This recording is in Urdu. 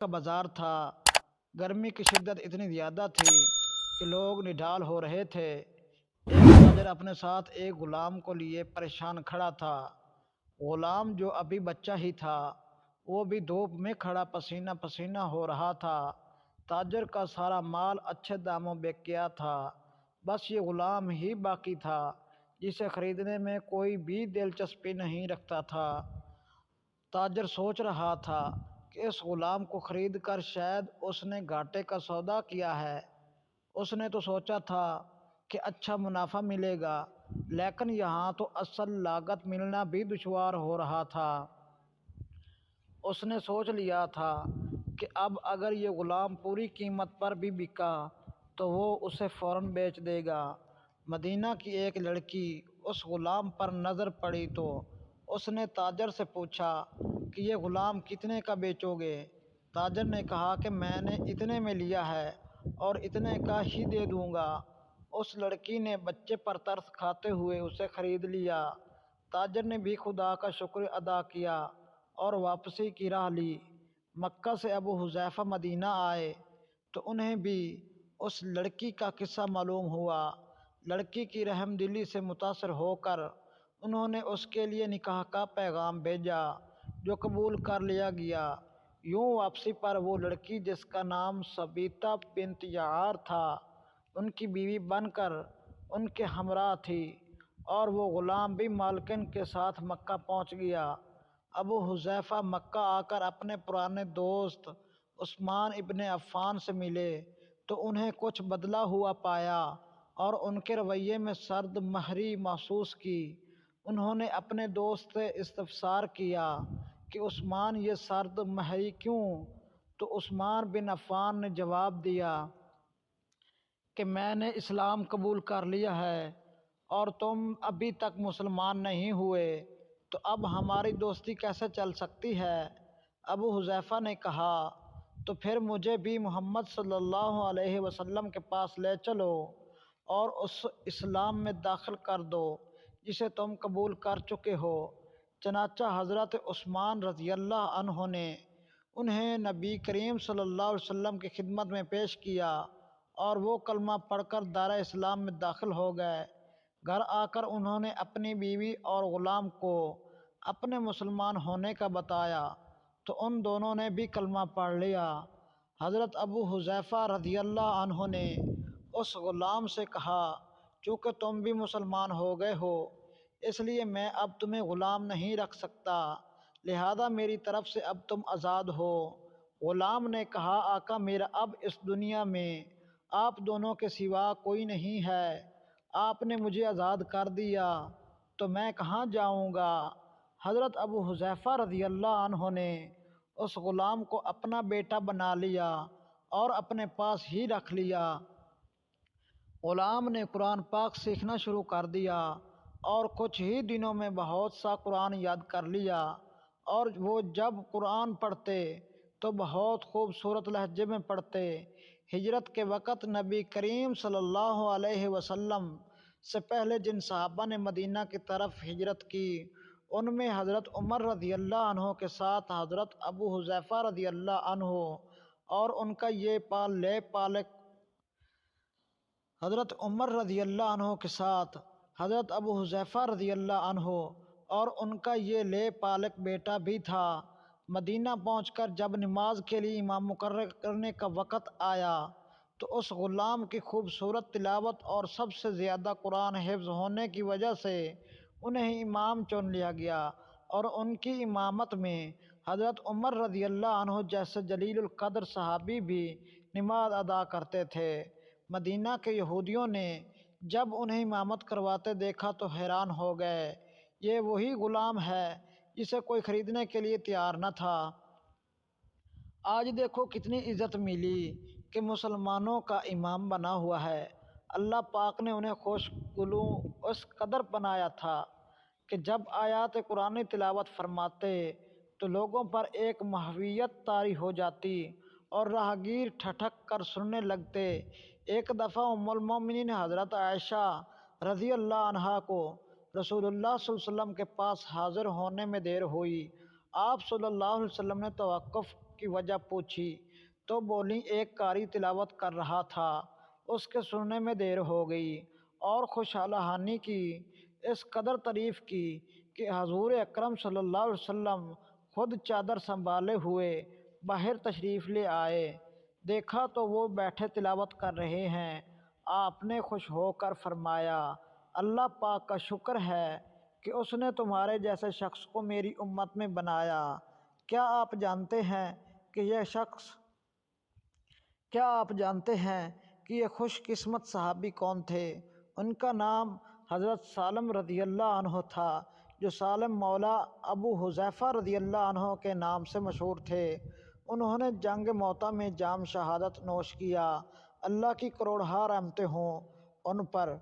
کا بازار تھا۔ گرمی کی شدت اتنی زیادہ تھی کہ لوگ نڈال ہو رہے تھے۔ ایک تاجر اپنے ساتھ ایک غلام کو لیے پریشان کھڑا تھا۔ غلام جو ابھی بچہ ہی تھا، وہ بھی دھوپ میں کھڑا پسینہ پسینہ ہو رہا تھا۔ تاجر کا سارا مال اچھے داموں بک گیا تھا، بس یہ غلام ہی باقی تھا جسے خریدنے میں کوئی بھی دلچسپی نہیں رکھتا تھا۔ تاجر سوچ رہا تھا کہ اس غلام کو خرید کر شاید اس نے گھاٹے کا سودا کیا ہے۔ اس نے تو سوچا تھا کہ اچھا منافع ملے گا، لیکن یہاں تو اصل لاگت ملنا بھی دشوار ہو رہا تھا۔ اس نے سوچ لیا تھا کہ اب اگر یہ غلام پوری قیمت پر بھی بکا تو وہ اسے فوراً بیچ دے گا۔ مدینہ کی ایک لڑکی اس غلام پر نظر پڑی تو اس نے تاجر سے پوچھا کہ یہ غلام کتنے کا بیچو گے؟ تاجر نے کہا کہ میں نے اتنے میں لیا ہے اور اتنے کا ہی دے دوں گا۔ اس لڑکی نے بچے پر ترس کھاتے ہوئے اسے خرید لیا۔ تاجر نے بھی خدا کا شکر ادا کیا اور واپسی کی راہ لی۔ مکہ سے ابو حذیفہ مدینہ آئے تو انہیں بھی اس لڑکی کا قصہ معلوم ہوا۔ لڑکی کی رحم دلی سے متاثر ہو کر انہوں نے اس کے لیے نکاح کا پیغام بھیجا جو قبول کر لیا گیا۔ یوں واپسی پر وہ لڑکی جس کا نام ثبیتہ بنت یعار تھا، ان کی بیوی بن کر ان کے ہمراہ تھی، اور وہ غلام بھی مالکن کے ساتھ مکہ پہنچ گیا۔ ابو حذیفہ مکہ آ کر اپنے پرانے دوست عثمان ابن عفان سے ملے تو انہیں کچھ بدلا ہوا پایا اور ان کے رویے میں سرد مہری محسوس کی۔ انہوں نے اپنے دوست سے استفسار کیا کہ عثمان یہ سرد مہری کیوں؟ تو عثمان بن عفان نے جواب دیا کہ میں نے اسلام قبول کر لیا ہے اور تم ابھی تک مسلمان نہیں ہوئے، تو اب ہماری دوستی کیسے چل سکتی ہے؟ ابو حذیفہ نے کہا تو پھر مجھے بھی محمد صلی اللہ علیہ وسلم کے پاس لے چلو اور اس اسلام میں داخل کر دو جسے تم قبول کر چکے ہو۔ چنانچہ حضرت عثمان رضی اللہ عنہ نے انہیں نبی کریم صلی اللہ علیہ وسلم کی خدمت میں پیش کیا اور وہ کلمہ پڑھ کر دار اسلام میں داخل ہو گئے۔ گھر آ کر انہوں نے اپنی بیوی اور غلام کو اپنے مسلمان ہونے کا بتایا تو ان دونوں نے بھی کلمہ پڑھ لیا۔ حضرت ابو حذیفہ رضی اللہ عنہ نے اس غلام سے کہا چونکہ تم بھی مسلمان ہو گئے ہو اس لیے میں اب تمہیں غلام نہیں رکھ سکتا، لہذا میری طرف سے اب تم آزاد ہو۔ غلام نے کہا آقا میرا اب اس دنیا میں آپ دونوں کے سوا کوئی نہیں ہے، آپ نے مجھے آزاد کر دیا تو میں کہاں جاؤں گا؟ حضرت ابو حذیفہ رضی اللہ عنہ نے اس غلام کو اپنا بیٹا بنا لیا اور اپنے پاس ہی رکھ لیا۔ غلام نے قرآن پاک سیکھنا شروع کر دیا اور کچھ ہی دنوں میں بہت سا قرآن یاد کر لیا، اور وہ جب قرآن پڑھتے تو بہت خوبصورت لہجے میں پڑھتے۔ ہجرت کے وقت نبی کریم صلی اللہ علیہ وسلم سے پہلے جن صحابہ نے مدینہ کی طرف ہجرت کی ان میں حضرت عمر رضی اللہ عنہ کے ساتھ حضرت ابو حذیفہ رضی اللہ عنہ اور ان کا یہ پالک حضرت عمر رضی اللہ عنہ کے ساتھ حضرت ابو حذیفہ رضی اللہ عنہ اور ان کا یہ پالک بیٹا بھی تھا۔ مدینہ پہنچ کر جب نماز کے لیے امام مقرر کرنے کا وقت آیا تو اس غلام کی خوبصورت تلاوت اور سب سے زیادہ قرآن حفظ ہونے کی وجہ سے انہیں امام چن لیا گیا، اور ان کی امامت میں حضرت عمر رضی اللہ عنہ جیسے جلیل القدر صحابی بھی نماز ادا کرتے تھے۔ مدینہ کے یہودیوں نے جب انہیں امامت کرواتے دیکھا تو حیران ہو گئے، یہ وہی غلام ہے جسے کوئی خریدنے کے لیے تیار نہ تھا۔ آج دیکھو کتنی عزت ملی کہ مسلمانوں کا امام بنا ہوا ہے۔ اللہ پاک نے انہیں خوشگلو اس قدر بنایا تھا کہ جب آیات قرآن تلاوت فرماتے تو لوگوں پر ایک محویت طاری ہو جاتی اور راہگیر ٹھٹک کر سننے لگتے۔ ایک دفعہ ام المومنین حضرت عائشہ رضی اللہ عنہا کو رسول اللہ صلی اللہ علیہ وسلم کے پاس حاضر ہونے میں دیر ہوئی۔ آپ صلی اللہ علیہ وسلم نے توقف کی وجہ پوچھی تو بولی ایک قاری تلاوت کر رہا تھا، اس کے سننے میں دیر ہو گئی، اور خوشحال ہانی کی، اس قدر تعریف کی کہ حضور اکرم صلی اللہ علیہ وسلم خود چادر سنبھالے ہوئے باہر تشریف لے آئے۔ دیکھا تو وہ بیٹھے تلاوت کر رہے ہیں۔ آپ نے خوش ہو کر فرمایا، اللہ پاک کا شکر ہے کہ اس نے تمہارے جیسے شخص کو میری امت میں بنایا۔ کیا آپ جانتے ہیں کہ یہ خوش قسمت صحابی کون تھے؟ ان کا نام حضرت سالم رضی اللہ عنہ تھا، جو سالم مولا ابو حذیفہ رضی اللہ عنہ کے نام سے مشہور تھے۔ انہوں نے جنگ موتا میں جام شہادت نوش کیا۔ اللہ کی کروڑہا رحمتیں ہوں ان پر۔